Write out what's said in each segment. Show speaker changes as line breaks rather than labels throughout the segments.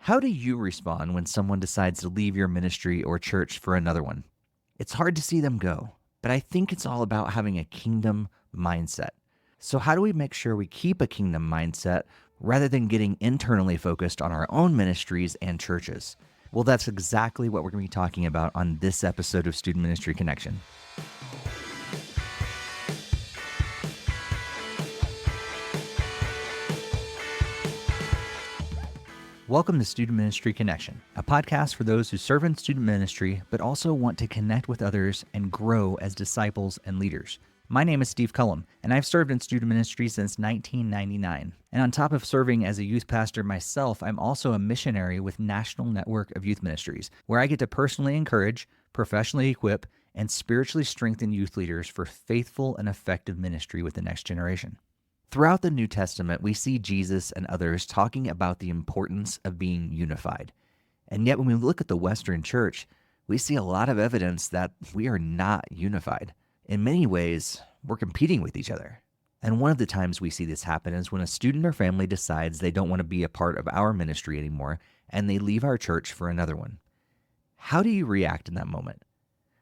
How do you respond when someone decides to leave your ministry or church for another one? It's hard to see them go, but I think it's all about having a kingdom mindset. So how do we make sure we keep a kingdom mindset rather than getting internally focused on our own ministries and churches? Well, that's exactly what we're going to be talking about on this episode of Student Ministry Connection. Welcome to Student Ministry Connection, a podcast for those who serve in student ministry, but also want to connect with others and grow as disciples and leaders. My name is Steve Cullum, and I've served in student ministry since 1999. And on top of serving as a youth pastor myself, I'm also a missionary with National Network of Youth Ministries, where I get to personally encourage, professionally equip, and spiritually strengthen youth leaders for faithful and effective ministry with the next generation. Throughout the New Testament, we see Jesus and others talking about the importance of being unified. And yet when we look at the Western church, we see a lot of evidence that we are not unified. In many ways, we're competing with each other. And one of the times we see this happen is when a student or family decides they don't want to be a part of our ministry anymore, and they leave our church for another one. How do you react in that moment?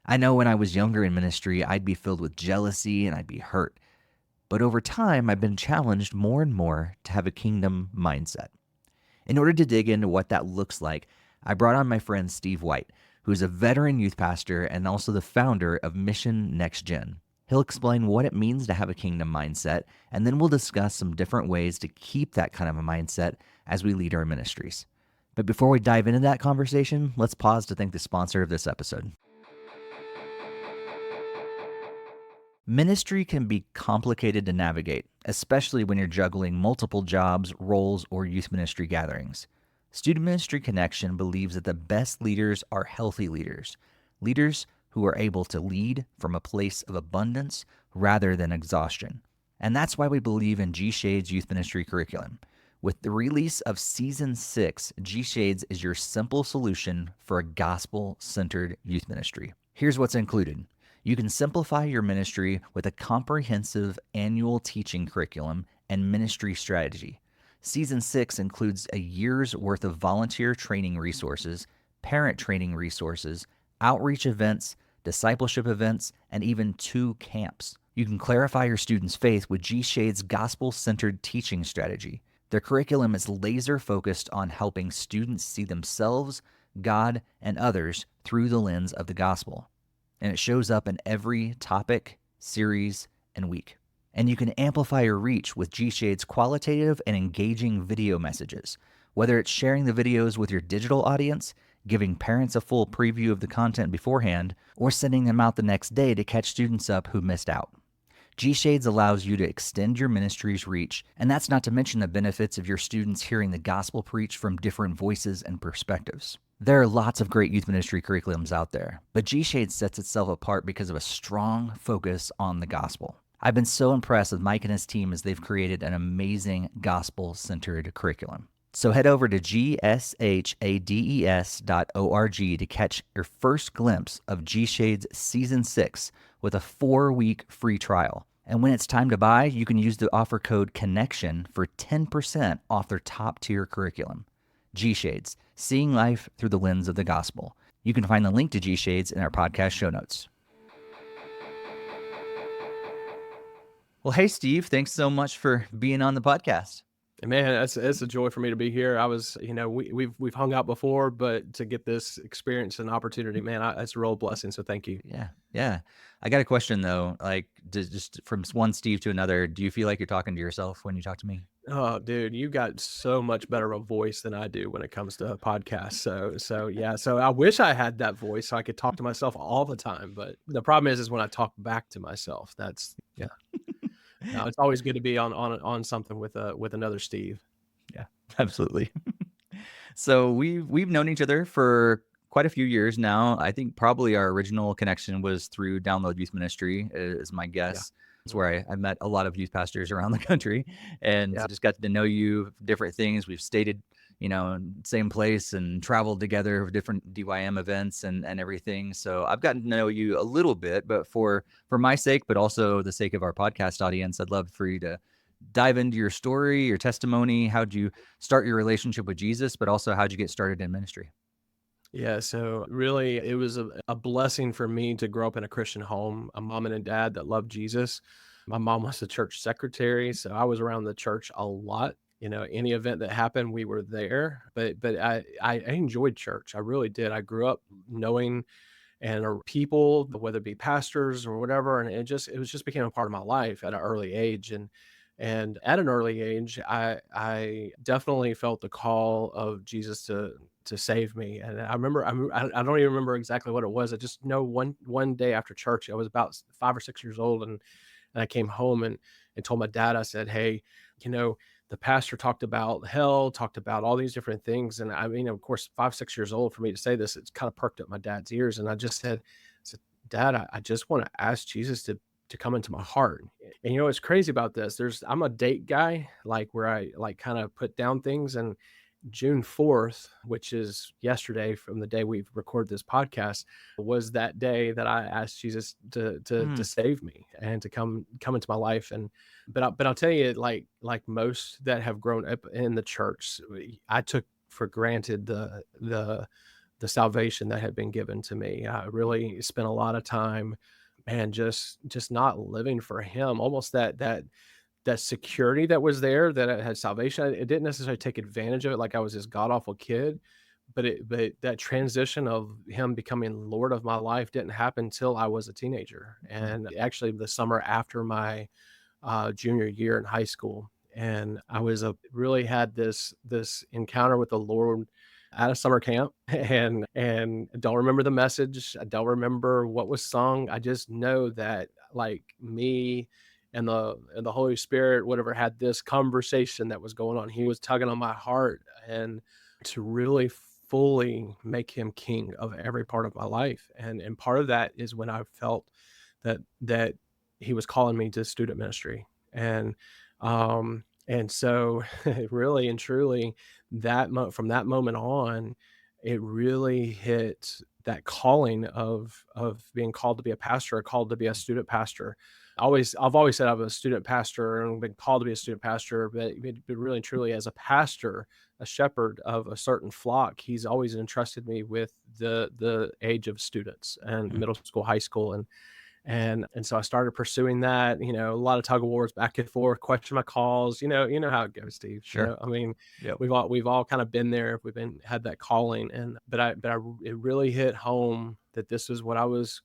I know when I was younger in ministry, I'd be filled with jealousy and I'd be hurt. But over time, I've been challenged more and more to have a kingdom mindset. In order to dig into what that looks like, I brought on my friend Steve White, who's a veteran youth pastor and also the founder of Mission Next Gen. He'll explain what it means to have a kingdom mindset, and then we'll discuss some different ways to keep that kind of a mindset as we lead our ministries. But before we dive into that conversation, let's pause to thank the sponsor of this episode. Ministry can be complicated to navigate, especially when you're juggling multiple jobs, roles, or youth ministry gatherings. Student Ministry Connection believes that the best leaders are healthy leaders, leaders who are able to lead from a place of abundance rather than exhaustion. And that's why we believe in G-Shades Youth Ministry Curriculum. With the release of Season 6, G-Shades is your simple solution for a gospel-centered youth ministry. Here's what's included. You can simplify your ministry with a comprehensive annual teaching curriculum and ministry strategy. Season 6 includes a year's worth of volunteer training resources, parent training resources, outreach events, discipleship events, and even 2 camps. You can clarify your students' faith with G-Shade's gospel-centered teaching strategy. Their curriculum is laser-focused on helping students see themselves, God, and others through the lens of the gospel. And it shows up in every topic, series, and week. And you can amplify your reach with G-Shade's qualitative and engaging video messages, whether it's sharing the videos with your digital audience, giving parents a full preview of the content beforehand, or sending them out the next day to catch students up who missed out. G-Shades allows you to extend your ministry's reach, and that's not to mention the benefits of your students hearing the gospel preached from different voices and perspectives. There are lots of great youth ministry curriculums out there, but G-Shades sets itself apart because of a strong focus on the gospel. I've been so impressed with Mike and his team as they've created an amazing gospel-centered curriculum. So head over to gshades.org to catch your first glimpse of G-Shades Season 6 with a 4-week free trial. And when it's time to buy, you can use the offer code CONNECTION for 10% off their top-tier curriculum. G-Shades, seeing life through the lens of the gospel. You can find the link to G-Shades in our podcast show notes. Well, hey, Steve, thanks so much for being on the podcast.
Man, it's a joy for me to be here. I was, we've hung out before, but to get this experience and opportunity, man, it's a real blessing. So thank you.
Yeah. I got a question though, like just from one Steve to another, do you feel like you're talking to yourself when you talk to me?
Oh, dude, you got so much better a voice than I do when it comes to podcasts. So I wish I had that voice so I could talk to myself all the time. But the problem is when I talk back to myself. No, it's always good to be on something with another Steve.
Yeah, absolutely. So we've known each other for quite a few years now. I think probably our original connection was through Download Youth Ministry, is my guess. Yeah. It's where I met a lot of youth pastors around the country and just got to know you, different things. We've stayed, same place and traveled together for different DYM events and everything. So I've gotten to know you a little bit, but for my sake, but also the sake of our podcast audience, I'd love for you to dive into your story, your testimony. How'd you start your relationship with Jesus, but also how'd you get started in ministry?
Yeah, so really, it was a blessing for me to grow up in a Christian home, a mom and a dad that loved Jesus. My mom was the church secretary, so I was around the church a lot. Any event that happened, we were there. But I enjoyed church. I really did. I grew up knowing and people, whether it be pastors or whatever, and it was just became a part of my life at an early age. And at an early age, I definitely felt the call of Jesus to save me. And I remember, I don't even remember exactly what it was. I just know one day after church, I was about 5 or 6 years old, and I came home and told my dad. I said, "Hey, you know." The pastor talked about hell, talked about all these different things. And I mean, of course, 5, 6 years old for me to say this, it's kind of perked up my dad's ears. And I said, Dad, I just want to ask Jesus to come into my heart. And what's crazy about this, I'm a date guy, like where I like kind of put down things. And June 4th, which is yesterday from the day we've recorded this podcast, was that day that I asked Jesus to
Mm,
save me and to come into my life. And but I'll tell you, like most that have grown up in the church, I took for granted the salvation that had been given to me. I really spent a lot of time, man, just not living for him, almost that security that was there, that I had salvation. It didn't necessarily take advantage of it like I was this god awful kid, but that transition of him becoming Lord of my life didn't happen until I was a teenager, and actually the summer after my junior year in high school. And I was really had this encounter with the Lord at a summer camp, and I don't remember the message. I don't remember what was sung. I just know that like me and the Holy Spirit, whatever, had this conversation that was going on. He was tugging on my heart, and to really fully make him king of every part of my life. And part of that is when I felt that he was calling me to student ministry. And so really and truly, from that moment on, it really hit that calling of being called to be a pastor, or called to be a student pastor. I've always said I'm a student pastor and been called to be a student pastor, but really and truly, as a pastor, a shepherd of a certain flock, he's always entrusted me with the age of students and
mm,
middle school, high school. And so I started pursuing that, a lot of tug of wars back and forth, question my calls, you know how it goes, Steve.
sure.
I mean,
Yep.
we've all kind of been there. Had that calling. But it really hit home that this is what I was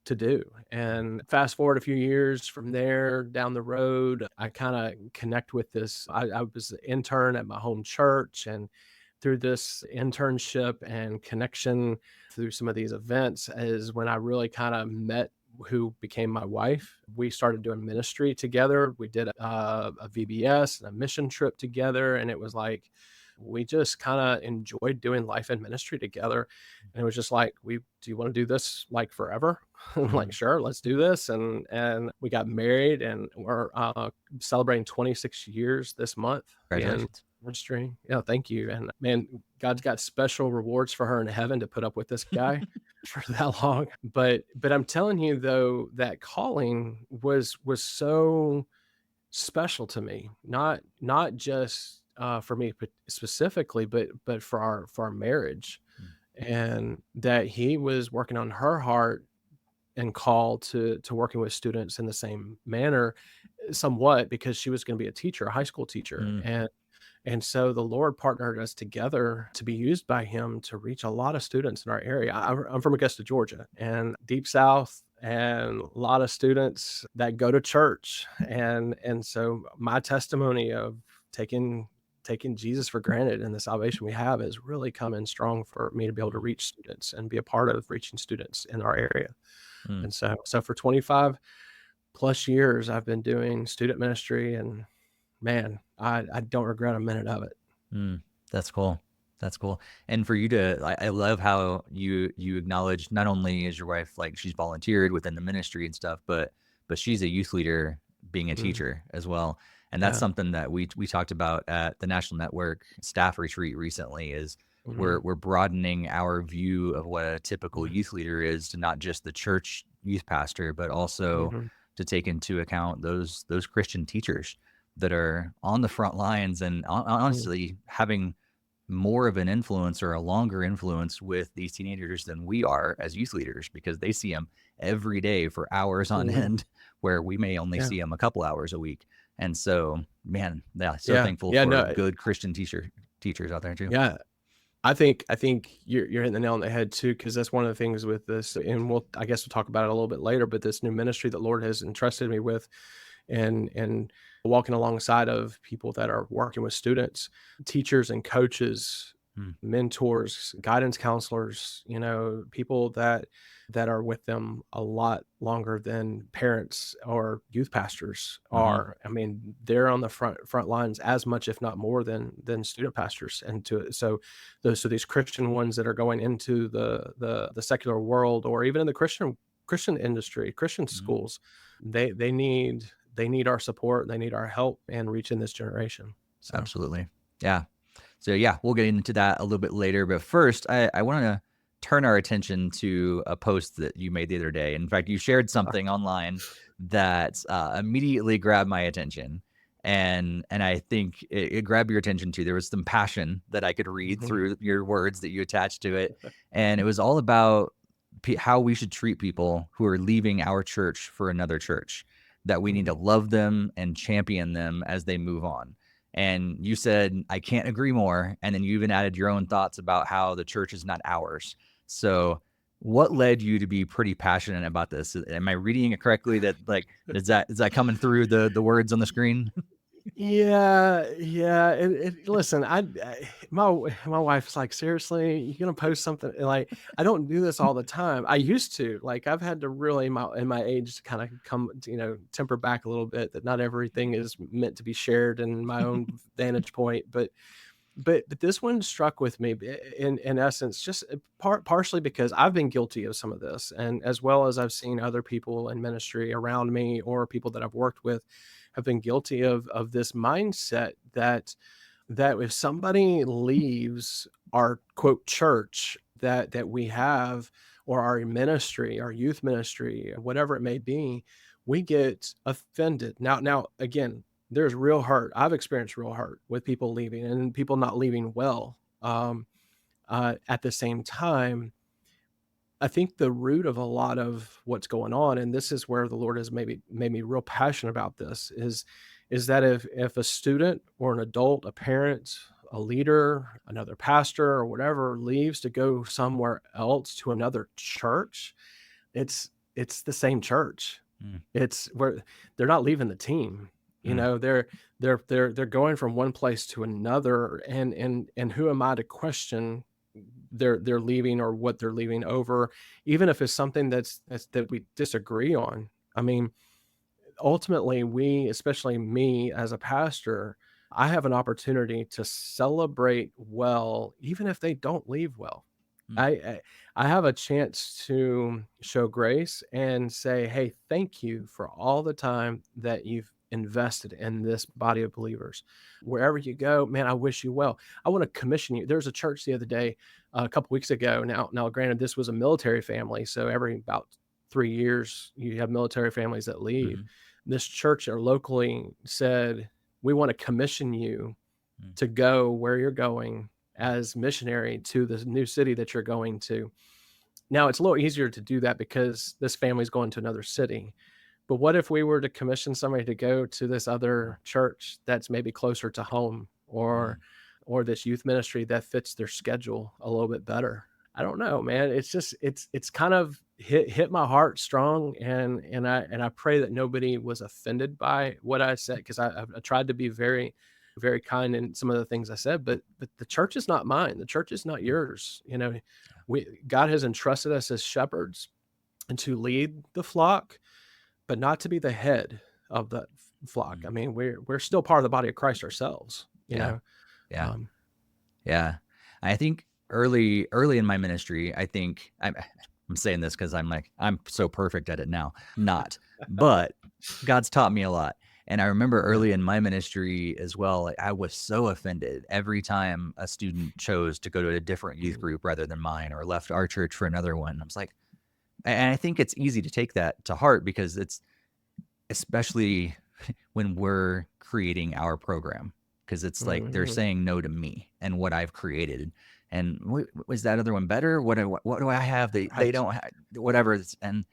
to do. And fast forward a few years from there down the road, I kind of connect with this. I was an intern at my home church, and through this internship and connection through some of these events is when I really kind of met who became my wife. We started doing ministry together. We did a VBS and a mission trip together. And it was like, we just kind of enjoyed doing life and ministry together. And it was just like, do you want to do this like forever? I'm like,
Mhm.
sure, let's do this. And we got married, and we're celebrating 26 years this month in
Congratulations.
ministry. Yeah, thank you. And man, God's got special rewards for her in heaven to put up with this guy for that long. But I'm telling you though, that calling was so special to me, not just for me specifically, but for our marriage.
Mm,
And that he was working on her heart and call to working with students in the same manner, somewhat, because she was going to be a teacher, a high school teacher.
mm,
And so the Lord partnered us together to be used by him to reach a lot of students in our area. I'm from Augusta, Georgia, and deep South, and a lot of students that go to church. And so my testimony of taking taking Jesus for granted and the salvation we have is really coming strong for me to be able to reach students and be a part of reaching students in our area.
mm,
And so for 25 plus years, I've been doing student ministry, and man, I don't regret a minute of it.
mm. That's cool. That's cool. And for you I love how you acknowledge not only is your wife like she's volunteered within the ministry and stuff, but she's a youth leader being a
Mhm.
teacher as well. And that's
Yeah.
something that we talked about at the National Network staff retreat recently is
Mhm.
we're broadening our view of what a typical
Mhm.
youth leader is to not just the church youth pastor, but also
Mhm.
to take into account those Christian teachers that are on the front lines and honestly having more of an influence or a longer influence with these teenagers than we are as youth leaders, because they see them every day for hours on
Mm.
end, where we may only
Yeah.
see them a couple hours a week. And so, man, yeah, so
Yeah.
thankful
Yeah.
for
No.
good Christian teachers out there too.
Yeah. I think you're hitting the nail on the head too, because that's one of the things with this, and I guess we'll talk about it a little bit later. But this new ministry that Lord has entrusted me with, and walking alongside of people that are working with students, teachers and coaches,
Mm.
mentors, guidance counselors, people that are with them a lot longer than parents or youth pastors are. I mean, they're on the front lines as much, if not more, than student pastors. And so these Christian ones that are going into the secular world, or even in the Christian industry, Christian schools, they need our support, they need our help in reaching this generation. So
Absolutely. Yeah. So yeah, we'll get into that a little bit later. But first, I want to turn our attention to a post that you made the other day. In fact, you shared something online that immediately grabbed my attention. And I think it grabbed your attention too. There was some passion that I could read through your words that you attached to it. And it was all about how we should treat people who are leaving our church for another church, that we need to love them and champion them as they move on. And you said, I can't agree more. And then you even added your own thoughts about how the church is not ours. So what led you to be pretty passionate about this? Am I reading it correctly? That like, is that coming through the words on the screen?
yeah. Listen, my wife's like, seriously, you gonna post something? Like, I don't do this all the time. I used to. Like, I've had to really, in my age, to kind of come, temper back a little bit. That not everything is meant to be shared in my own vantage point. But this one struck with me in essence, just partially because I've been guilty of some of this, and as well as I've seen other people in ministry around me, or people that I've worked with, have been guilty of this mindset that if somebody leaves our quote church that we have, or our ministry, our youth ministry, whatever it may be, we get offended. Now again, there's real hurt. I've experienced real hurt with people leaving, and people not leaving well. At the same time, I think the root of a lot of what's going on, and this is where the Lord has maybe made me real passionate about this, is that if a student or an adult, a parent, a leader, another pastor, or whatever, leaves to go somewhere else to another church, it's the same church. It's where they're not leaving the team. They're going from one place to another, and who am I to question they're leaving, or what they're leaving over, even if it's something that we disagree on. I mean, ultimately, especially me as a pastor, I have an opportunity to celebrate well, even if they don't leave well. I I have a chance to show grace and say, "Hey, thank you for all the time that you've invested in this body of believers. Wherever you go, man, I wish you well. I want to commission you." There's a church the other day, a couple weeks ago. Now, granted, this was a military family, so every about 3 years you have military families that leave. This church or locally said, "We want to commission you to go where you're going as missionary to the new city that you're going to." Now, it's a little easier to do that because this family's going to another city. But what if we were to commission somebody to go to this other church that's maybe closer to home, or this youth ministry that fits their schedule a little bit better? I don't know, man. It's just it's kind of hit my heart strong, and I pray that nobody was offended by what I said, because I tried to be very, very kind in some of the things I said, but the church is not mine. The church is not yours. God has entrusted us as shepherds and to lead the flock, but not to be the head of the flock. I mean, we're still part of the body of Christ ourselves.
Yeah. Yeah.
Um,
Yeah. I think early in my ministry, I think I'm saying this because I'm so perfect at it now. Not, but God's taught me a lot. And I remember early in my ministry as well, like, I was so offended every time a student chose to go to a different youth group rather than mine, or left our church for another one. I was like, and I think it's easy to take that to heart, because it's especially when we're creating our program, because it's like they're
Mhm.
saying no to me and what I've created. And was that other one better? What do I have? They
Right.
don't have whatever. And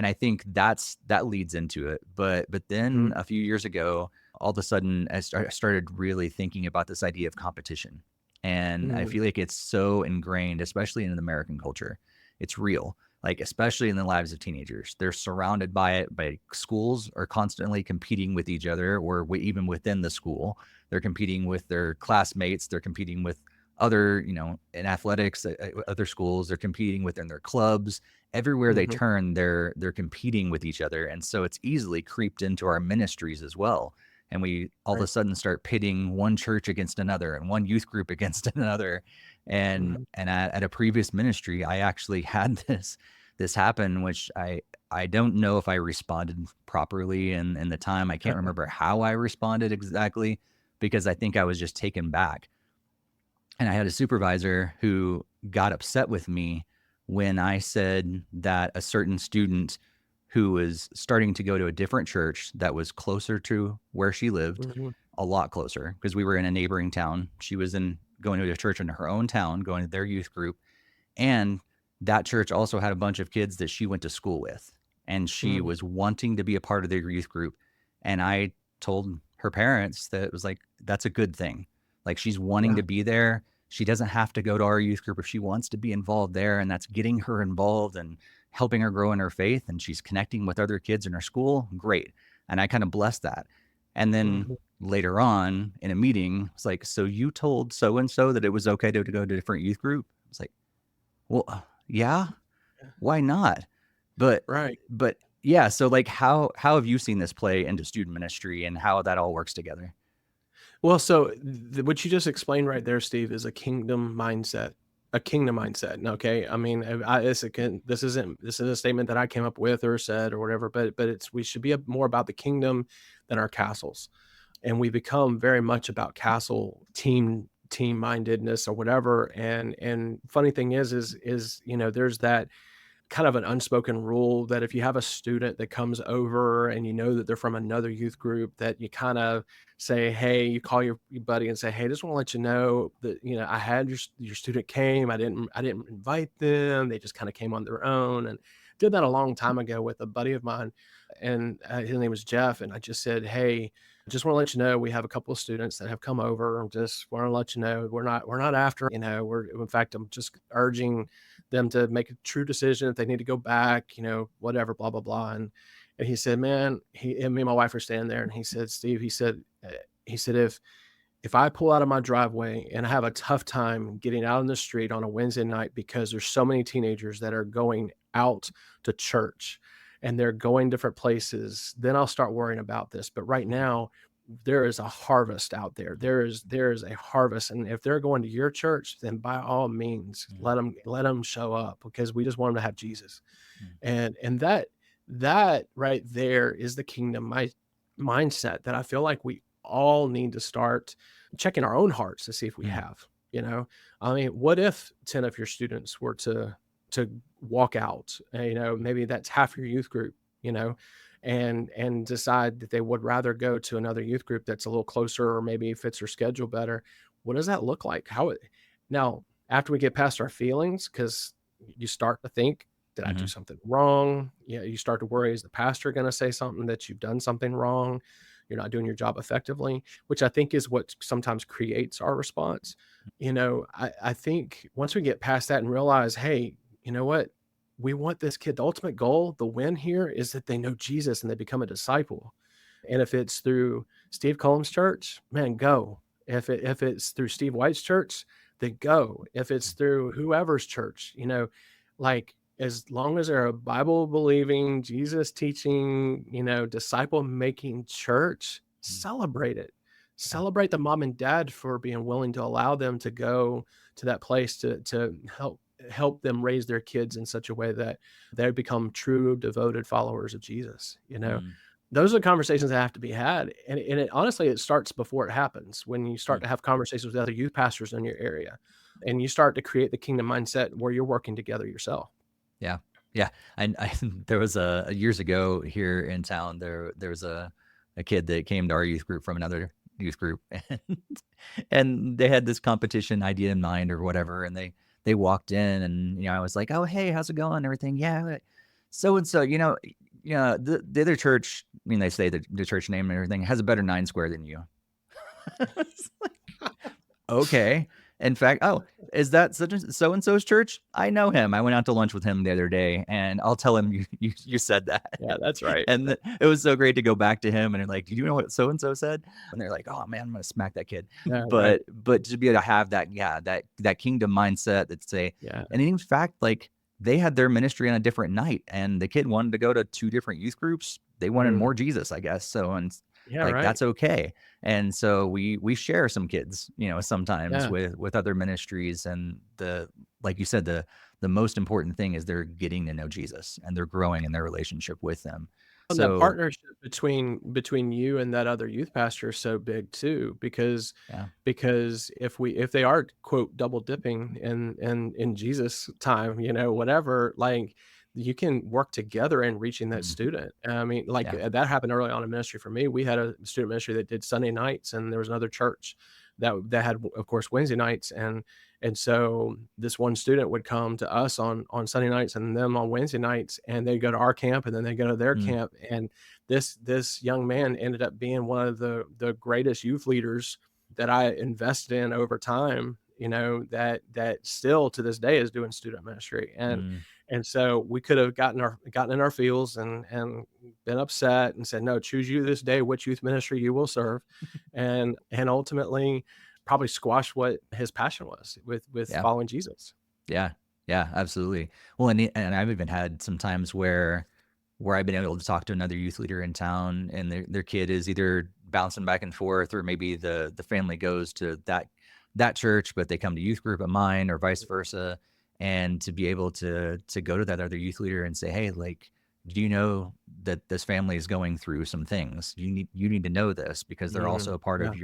I think that leads into it. But then
Mhm.
a few years ago, all of a sudden, I started really thinking about this idea of competition. And I
Mhm.
feel like it's so ingrained, especially in American culture. It's real, like especially in the lives of teenagers. They're surrounded by it. By schools are constantly competing with each other, or even within the school, they're competing with their classmates. They're competing with other, in athletics, other schools. They're competing within their clubs. Everywhere they
Mhm.
turn, they're competing with each other, and so it's easily creeped into our ministries as well. And we all of a
Right.
sudden start pitting one church against another and one youth group against another. And
Mhm.
at a previous ministry, I actually had this happen, which I don't know if I responded properly in the time. I can't remember how I responded exactly, because I think I was just taken back. And I had a supervisor who got upset with me when I said that a certain student who was starting to go to a different church that was closer to where she lived,
Mhm.
a lot closer, because we were in a neighboring town. She was in going to a church in her own town, going to their youth group. And that church also had a bunch of kids that she went to school with. And she
Mhm.
was wanting to be a part of their youth group. And I told her parents that it was like, that's a good thing. Like, she's wanting
Yeah.
to be there. She doesn't have to go to our youth group if she wants to be involved there. And that's getting her involved and helping her grow in her faith. And she's connecting with other kids in her school. Great. And I kind of blessed that. And then
Mhm.
later on in a meeting, it's like, so you told so and so that it was okay to go to a different youth group? It's like, well, yeah,
Yeah.
why not? But
Right.
but yeah, so like how have you seen this play into student ministry and how that all works together?
Well, so what you just explained right there, Steve, is a kingdom mindset. A kingdom mindset. Okay. I mean, this is a statement that I came up with or said or whatever, but it's we should be more about the kingdom than our castles. And we become very much about castle team mindedness or whatever. And funny thing is there's that kind of an unspoken rule that if you have a student that comes over and you know that they're from another youth group, that you kind of say, hey, you call your buddy and say, hey, just want to let you know that I had your student came, I didn't invite them, they just kind of came on their own. And did that a long time ago with a buddy of mine, and his name was Jeff. And I just said, hey, just want to let you know we have a couple of students that have come over. And just want to let you know we're not after, we're in fact I'm just urging them to make a true decision if they need to go back, whatever, blah, blah, blah. And he said, man, me and my wife are standing there, and he said, Steve, he said, if I pull out of my driveway and I have a tough time getting out in the street on a Wednesday night because there's so many teenagers that are going out to church and they're going different places, then I'll start worrying about this. But right now, there is a harvest out there. There is a harvest, and if they're going to your church, then by all means,
Mm,
let them show up, because we just want them to have Jesus.
mm,
And that right there is the kingdom mindset that I feel like we all need to start checking our own hearts to see if we
mm,
have. I mean, what if 10 of your students were to walk out? Maybe that's half your youth group. You know, and decide that they would rather go to another youth group that's a little closer or maybe fits their schedule better. What does that look like? Now, after we get past our feelings, because you start to think, did I do
mhm,
something wrong? Yeah, you start to worry, is the pastor going to say something that you've done something wrong? You're not doing your job effectively, which I think is what sometimes creates our response. I think once we get past that and realize, hey, you know what? We want this kid, the ultimate goal, the win here is that they know Jesus and they become a disciple. And if it's through Steve Cullum's church, man, go. If it's through Steve White's church, then go. If it's through whoever's church, like as long as they're a Bible believing, Jesus teaching, disciple making church,
mm,
celebrate it.
yeah,
Celebrate the mom and dad for being willing to allow them to go to that place to help them raise their kids in such a way that they become true devoted followers of Jesus.
mm,
Those are conversations that have to be had, and it honestly, it starts before it happens, when you start
mm,
to have conversations with other youth pastors in your area, and you start to create the kingdom mindset where you're working together yourself.
yeah, yeah. I there was a years ago here in town. There was a a kid that came to our youth group from another youth group, and they had this competition idea in mind or whatever, and they walked in, and I was like, "Oh, hey, how's it going?" and everything. Yeah, so and so, the other church. I mean, they say the church name and everything has a better 9 square than you. It's like, okay. In fact, oh, is that such and so and so's church? I know him. I went out to lunch with him the other day, and I'll tell him you said that.
Yeah, that's right.
And it was so great to go back to him and they're like, "Do you know what so and so said?" And they're like, "Oh man, I'm gonna smack that kid."
Yeah, right.
But to be able to have that, yeah, that kingdom mindset that say,
Yeah.
and in fact, like they had their ministry on a different night, and the kid wanted to go to 2 different youth groups. They wanted
Mm.
more Jesus, I guess. So, and
Yeah,
like
right.
that's okay. And so we share some kids, sometimes
Yeah.
with other ministries, and like you said, the most important thing is they're getting to know Jesus and they're growing in their relationship with them.
And that
So
partnership between you and that other youth pastor is so big too,
yeah.
because if they are quote double dipping in Jesus time, whatever, like you can work together in reaching that
Mhm.
student. I mean, like
Yeah.
that happened early on in ministry for me. We had a student ministry that did Sunday nights, and there was another church that had, of course, Wednesday nights, and so this one student would come to us on Sunday nights and them on Wednesday nights, and they'd go to our camp and then they go to their
Mm.
camp. And this young man ended up being one of the greatest youth leaders that I invested in over time, that still to this day is doing student ministry.
Mm.
And so we could have gotten in our feels and been upset and said, no, choose you this day which youth ministry you will serve. And ultimately probably squash what his passion was with
Yeah.
following Jesus.
Yeah. Yeah, absolutely. Well, and I've even had some times where I've been able to talk to another youth leader in town, and their kid is either bouncing back and forth, or maybe the family goes to that church, but they come to youth group of mine, or vice versa. And to be able to go to that other youth leader and say, "Hey, like, do you know that this family is going through some things? You need to know this because they're also
Mm,
a part
yeah.
of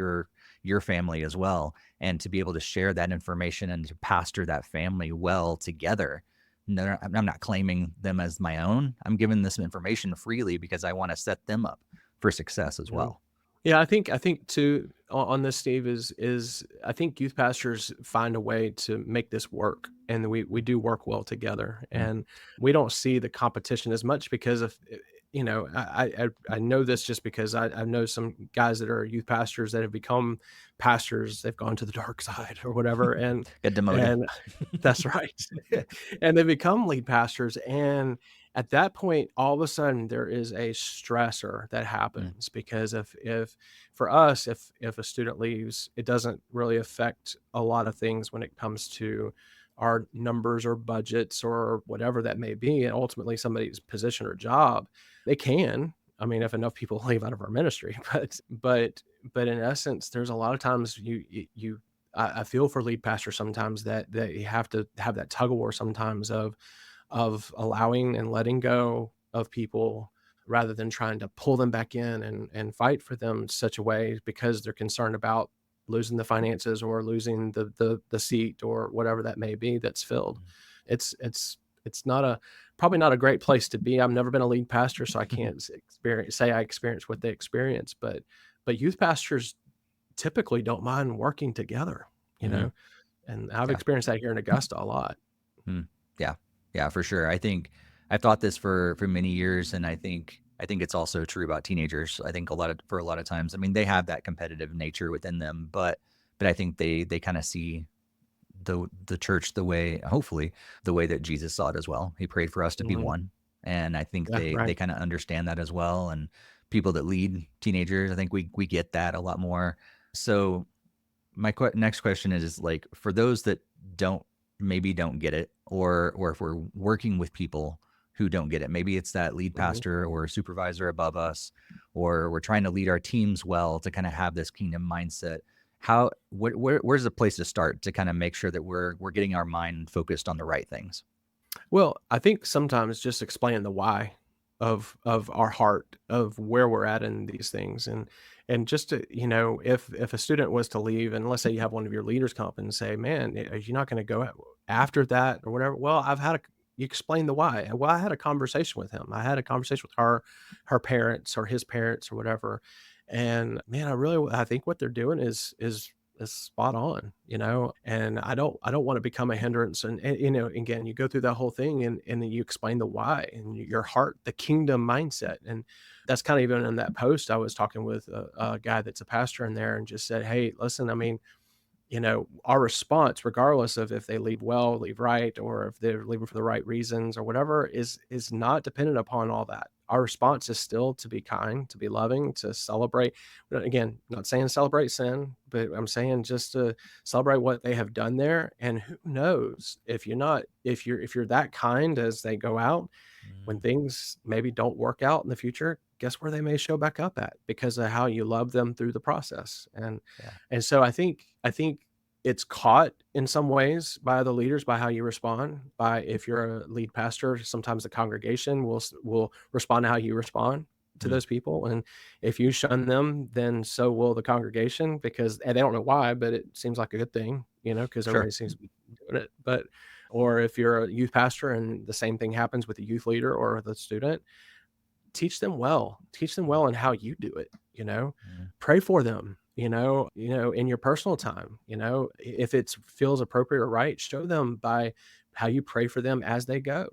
your family as well." And to be able to share that information and to pastor that family well together. No, I'm not claiming them as my own. I'm giving this information freely because I want to set them up for success as
Yeah.
well.
Yeah, I think too on this, Steve, is I think youth pastors find a way to make this work, and we do work well together,
Mm.
and we don't see the competition as much because of I know this just because I know some guys that are youth pastors that have become pastors. They've gone to the dark side or whatever,
Get demoted.
and that's right. And they become lead pastors, and at that point, all of a sudden, there is a stressor that
Mm.
happens because if for us, if a student leaves, it doesn't really affect a lot of things when it comes to our numbers or budgets or whatever that may be, and ultimately somebody's position or job. They can. I mean, if enough people leave out of our ministry, but in essence, there's a lot of times I feel for lead pastors sometimes that you have to have that tug of war sometimes of allowing and letting go of people rather than trying to pull them back in and fight for them in such a way because they're concerned about losing the finances or losing the seat or whatever that may be that's filled. It's not a probably not a great place to be. I've never been a lead pastor, so I can't say I experienced what they experienced, but youth pastors typically don't mind working together, you
Hmm.
know, and I've
Yeah.
experienced that here in Augusta a lot.
Mm. Yeah. Yeah, for sure. I think I've thought this for many years, and I think it's also true about teenagers. I think for a lot of times, I mean, they have that competitive nature within them, but I think they kind of see the church the way, hopefully, the way that Jesus saw it as well. He prayed for us to be
Mhm.
one, and I think
Yeah,
they
right.
kind of understand that as well. And people that lead teenagers, I think we get that a lot more. So my next question is like, for those that don't maybe don't get it, or if we're working with people who don't get it, maybe it's that lead
Mhm.
pastor or supervisor above us, or we're trying to lead our teams well to kind of have this kingdom mindset. Where's the place to start to kind of make sure that we're getting our mind focused on the right things?
Well, I think sometimes just explain the why of our heart, of where we're at in these things, and just to, if a student was to leave, and let's say you have one of your leaders come up and say, "Man, are you not going to go after that or whatever?" Well, I've had you explain the why. Well, I had a conversation with him. I had a conversation with her parents or his parents or whatever. And man, I think what they're doing is spot on, and I don't want to become a hindrance. And again, you go through that whole thing, and then you explain the why and your heart, the kingdom mindset. And that's kind of even in that post. I was talking with a guy that's a pastor in there and just said, hey, listen, I mean, our response, regardless of if they leave well, leave right, or if they're leaving for the right reasons or whatever, is not dependent upon all that. Our response is still to be kind, to be loving, to celebrate. Again, not saying celebrate sin, but I'm saying just to celebrate what they have done there. And who knows, if you're that kind as they go out, when
Mm,
things maybe don't work out in the future, guess where they may show back up at, because of how you love them through the process.
yeah.
And so I think it's caught in some ways by the leaders, by how you respond. By, if you're a lead pastor, sometimes the congregation will respond to how you respond to
Mm,
those people. And if you shun them, then so will the congregation, because, and they don't know why, but it seems like a good thing, because
sure.
everybody seems to be doing it. But, or if you're a youth pastor and the same thing happens with the youth leader or the student, teach them well in how you do it.
Mm,
Pray for them, in your personal time, if it feels appropriate or right, show them by how you pray for them as they go,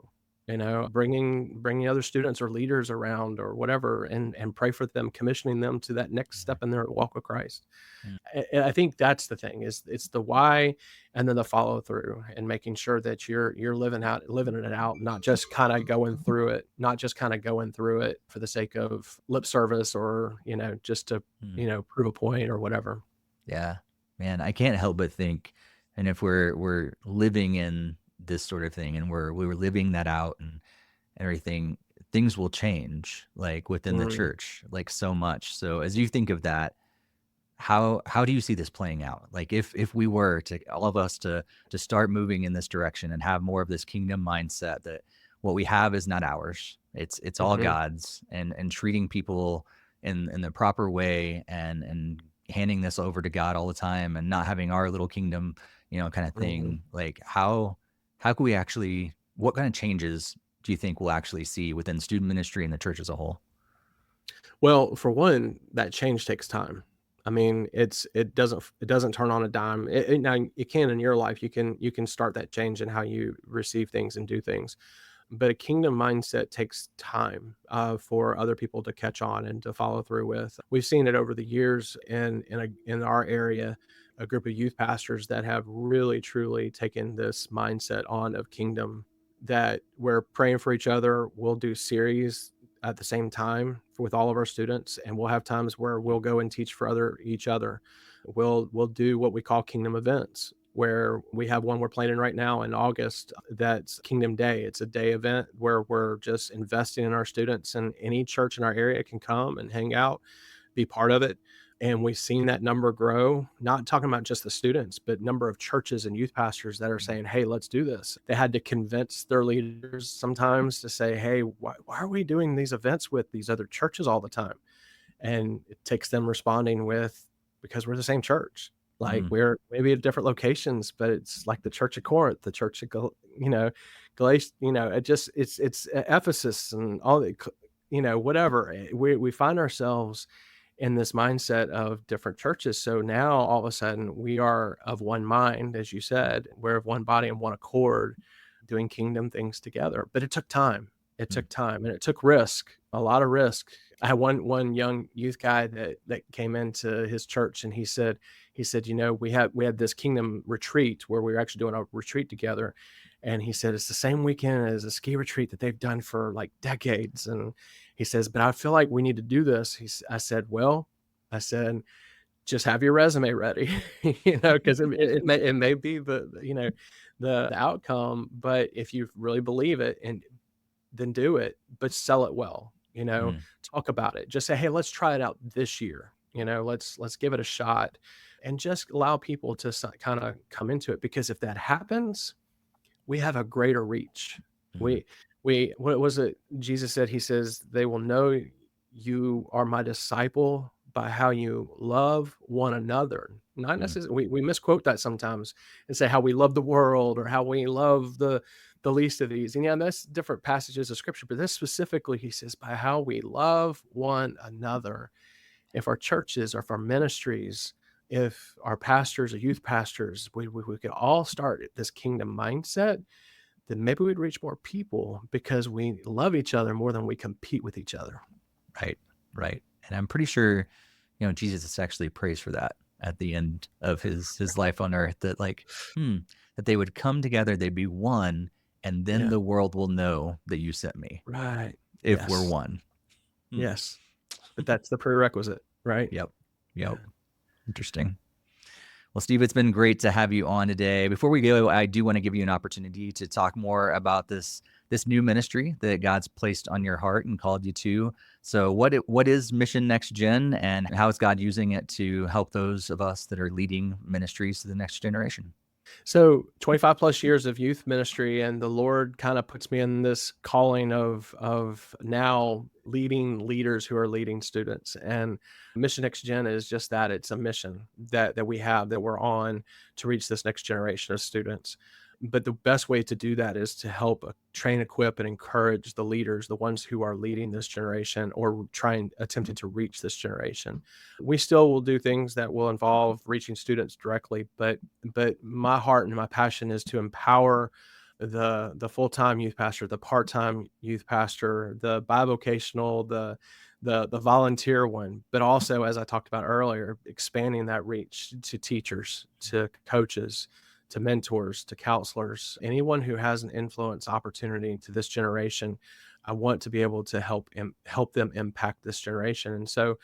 bringing other students or leaders around or whatever, and pray for them, commissioning them to that next
mm,
step in their walk with Christ.
mm.
And I think that's the thing, is it's the why, and then the follow through, and making sure that you're living it out, not just kind of going through it, for the sake of lip service, or just to
Mm.
prove a point or whatever.
Yeah. Man, I can't help but think, and if we're living in this sort of thing and we're living that out and everything, things will change like within the
Mm.
church, like so much. So as you think of that, how do you see this playing out? Like if we were to all of us to start moving in this direction and have more of this kingdom mindset that what we have is not ours. It's all
Mhm.
God's, and treating people in the proper way, and handing this over to God all the time and not having our little kingdom, kind of
Mhm.
thing. Like how can we actually, what kind of changes do you think we'll actually see within student ministry and the church as a whole?
Well, for one, that change takes time. I mean, it doesn't turn on a dime. Now it can in your life. You can start that change in how you receive things and do things, but a kingdom mindset takes time for other people to catch on and to follow through with. We've seen it over the years in our area, a group of youth pastors that have really truly taken this mindset on of kingdom, that we're praying for each other. We'll do series at the same time with all of our students, and we'll have times where we'll go and teach for each other. We'll do what we call kingdom events, where we have one we're planning right now in August. That's Kingdom Day. It's a day event where we're just investing in our students, and any church in our area can come and hang out, be part of it. And we've seen that number grow, not talking about just the students, but number of churches and youth pastors that are saying, hey, let's do this. They had to convince their leaders sometimes to say, hey, why are we doing these events with these other churches all the time? And it takes them responding with, because we're the same church. Like,
Mm,
we're maybe at different locations, but it's like the church of Corinth, the church of Galatia, it's Ephesus and all the, whatever. We find ourselves in this mindset of different churches. So now all of a sudden we are of one mind, as you said, we're of one body and one accord, doing kingdom things together. But it took time. It
mm,
took time, and it took risk, a lot of risk. I had one young youth guy that came into his church, and he said, we had this kingdom retreat where we were actually doing a retreat together. And he said, it's the same weekend as a ski retreat that they've done for like decades. And he says, but I feel like we need to do this. I said, well, I said, just have your resume ready, because it may be the outcome. But if you really believe it, and then do it, but sell it well,
mm,
talk about it. Just say, hey, let's try it out this year. Let's give it a shot, and just allow people to kind of come into it. Because if that happens, we have a greater reach.
mm,
What was it Jesus said? He says, they will know you are my disciple by how you love one another. Not
Mm.
necessarily, we misquote that sometimes and say how we love the world or how we love the least of these. And yeah, that's different passages of scripture, but this specifically, he says, by how we love one another. If our churches or if our ministries, if our pastors or youth pastors, we could all start this kingdom mindset, then maybe we'd reach more people because we love each other more than we compete with each other.
Right, right. And I'm pretty sure, Jesus actually prays for that at the end of his life on earth, that that they would come together, they'd be one, and then
Yeah.
the world will know that you sent me
Right.
if we're
Yes.
one. Hmm.
Yes. But that's the prerequisite, right?
Yep.
Yeah.
Yep. Interesting. Well, Steve, it's been great to have you on today. Before we go, I do want to give you an opportunity to talk more about this new ministry that God's placed on your heart and called you to. So what is Mission Next Gen, and how is God using it to help those of us that are leading ministries to the next generation?
So 25 plus years of youth ministry, and the Lord kind of puts me in this calling of now leading leaders who are leading students. And Mission Next Gen is just that. It's a mission that we have, that we're on, to reach this next generation of students. But the best way to do that is to help train, equip, and encourage the leaders, the ones who are leading this generation or attempting to reach this generation. We still will do things that will involve reaching students directly, but my heart and my passion is to empower the full-time youth pastor, the part-time youth pastor, the bivocational, the volunteer one, but also, as I talked about earlier, expanding that reach to teachers, to coaches, to mentors, to counselors, anyone who has an influence opportunity to this generation. I want to be able to help them impact this generation. And so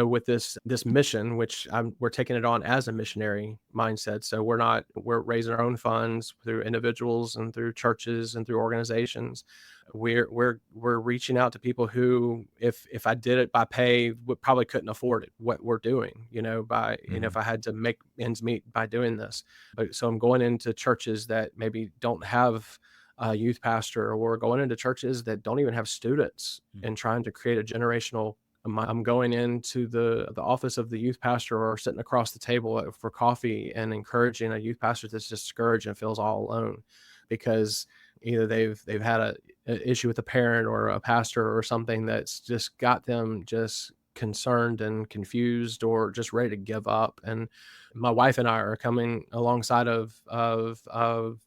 with this mission, which we're taking it on as a missionary mindset. So we're raising our own funds through individuals and through churches and through organizations. We're reaching out to people who, if I did it by pay, would probably couldn't afford it, what we're doing, if I had to make ends meet by doing this. So I'm going into churches that maybe don't have a youth pastor, or we're going into churches that don't even have students, and trying to create a generational. I'm going into the office of the youth pastor, or sitting across the table for coffee and encouraging a youth pastor that's discouraged and feels all alone because either they've had a issue with a parent or a pastor or something that's just got them just concerned and confused or just ready to give up. And my wife and I are coming alongside of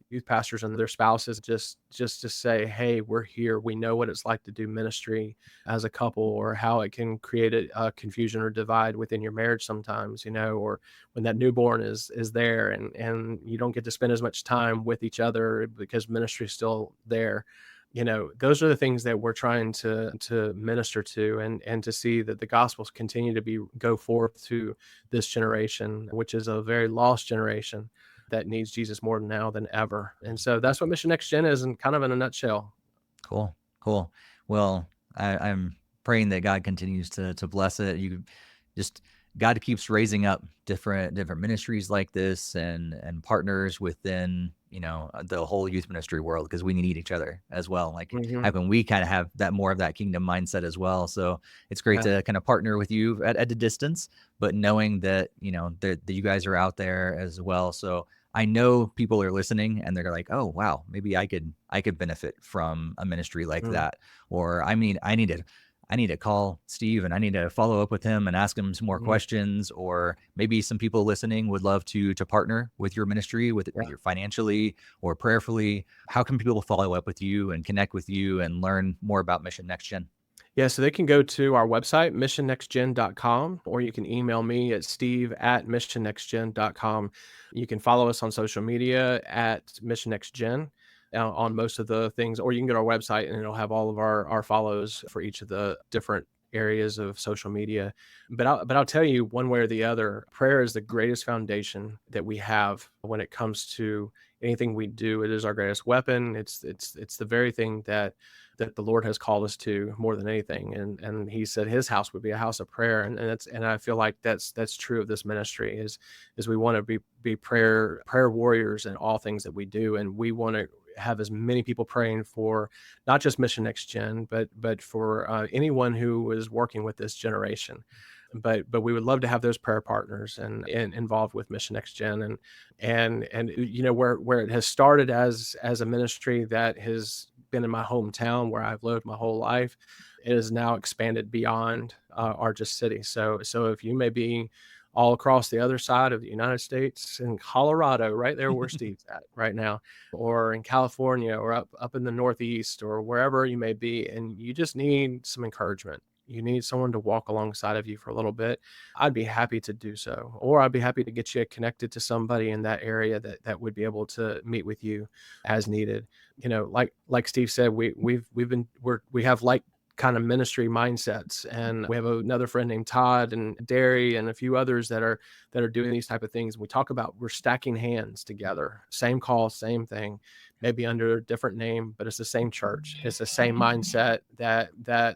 youth pastors and their spouses, just to say, hey, we're here. We know what it's like to do ministry as a couple, or how it can create a confusion or divide within your marriage sometimes, or when that newborn is there, and you don't get to spend as much time with each other because ministry is still there. Those are the things that we're trying to minister to, and to see that the gospels continue to go forth to this generation, which is a very lost generation that needs Jesus more now than ever. And so that's what Mission Next Gen is, and kind of in a nutshell.
Cool. Cool. Well, I'm praying that God continues to bless it. God keeps raising up different ministries like this, and partners within the whole youth ministry world, because we need each other as well. Like,
Mhm.
how can we kind of have that more of that kingdom mindset as well? So it's great
Yeah.
to kind of partner with you at a distance, but knowing that that you guys are out there as well. So I know people are listening and they're like, oh wow, maybe I could benefit from a ministry like
Mm.
that. Or I need to call Steve, and I need to follow up with him and ask him some more
Mhm.
questions. Or maybe some people listening would love to partner with your ministry, with
Yeah.
either financially or prayerfully. How can people follow up with you and connect with you and learn more about Mission Next Gen?
Yeah, so they can go to our website, missionnextgen.com, or you can email me at steve@missionnextgen.com. You can follow us on social media at missionnextgen on most of the things, or you can go to our website and it'll have all of our follows for each of the different areas of social media. But I'll tell you, one way or the other, prayer is the greatest foundation that we have when it comes to anything we do. It is our greatest weapon. It's the very thing that the Lord has called us to more than anything. And he said his house would be a house of prayer. And I feel like that's true of this ministry is we want to be prayer warriors in all things that we do. And we want to have as many people praying for not just Mission Next Gen, but for anyone who is working with this generation. but we would love to have those prayer partners and involved with Mission Next Gen, and where it has started as a ministry that has been in my hometown where I've lived my whole life, it is now expanded beyond our just city. So if you may be all across the other side of the United States, in Colorado, right there where Steve's at right now, or in California, or up in the Northeast, or wherever you may be, and you just need some encouragement. You need someone to walk alongside of you for a little bit. I'd be happy to do so, or I'd be happy to get you connected to somebody in that area that would be able to meet with you as needed. Like Steve said, we have like kind of ministry mindsets, and we have another friend named Todd and Derry and a few others that are doing these type of things. We talk about, we're stacking hands together, same call, same thing, maybe under a different name, but it's the same church. It's the same mindset that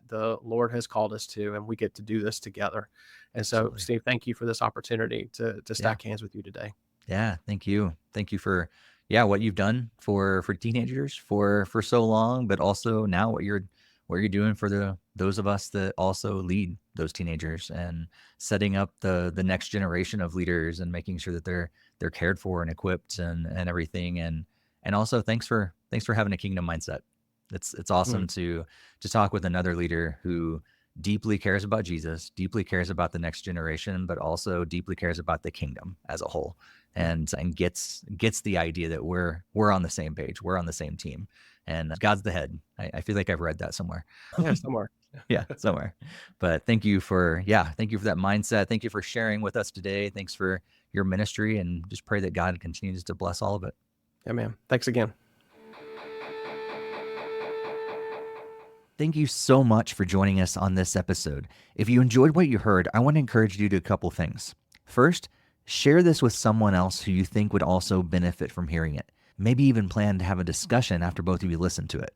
the Lord has called us to, and we get to do this together. And so,
Absolutely.
Steve, thank you for this opportunity to stack hands with you today.
Yeah, thank you. Thank you for what you've done for teenagers for so long, but also now what you're doing for those of us that also lead those teenagers, and setting up the next generation of leaders, and making sure that they're cared for and equipped and everything. And also thanks for having a kingdom mindset. It's awesome to talk with another leader who deeply cares about Jesus, deeply cares about the next generation, but also deeply cares about the kingdom as a whole, and gets the idea that we're on the same page, we're on the same team, and God's the head. I feel like I've read that somewhere.
Yeah, somewhere.
Yeah, somewhere. But thank you for that mindset. Thank you for sharing with us today. Thanks for your ministry, and just pray that God continues to bless all of it.
Yeah, man. Thanks again.
Thank you so much for joining us on this episode. If you enjoyed what you heard, I want to encourage you to do a couple things. First, share this with someone else who you think would also benefit from hearing it. Maybe even plan to have a discussion after both of you listen to it.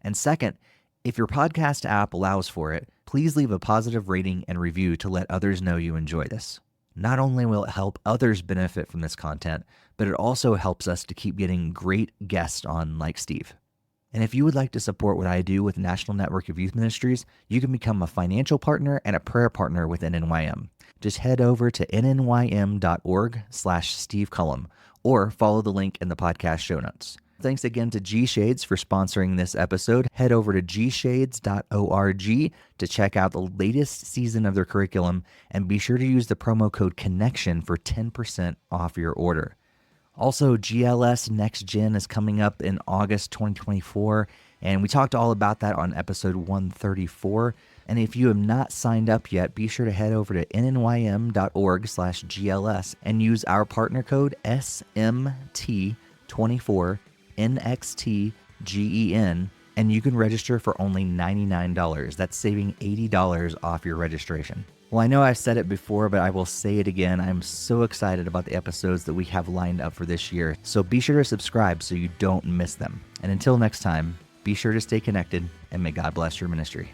And second, if your podcast app allows for it, please leave a positive rating and review to let others know you enjoy this. Not only will it help others benefit from this content, but it also helps us to keep getting great guests on like Steve. And if you would like to support what I do with National Network of Youth Ministries, you can become a financial partner and a prayer partner with NNYM. Just head over to nnym.org/Steve Cullum, or follow the link in the podcast show notes. Thanks again to G Shades for sponsoring this episode. Head over to gshades.org to check out the latest season of their curriculum, and be sure to use the promo code CONNECTION for 10% off your order. Also, GLS Next Gen is coming up in August 2024, and we talked all about that on episode 134. And if you have not signed up yet, be sure to head over to nnym.org/GLS and use our partner code SMT24NXTGEN, and you can register for only $99. That's saving $80 off your registration. Well, I know I've said it before, but I will say it again. I'm so excited about the episodes that we have lined up for this year. So be sure to subscribe so you don't miss them. And until next time, be sure to stay connected, and may God bless your ministry.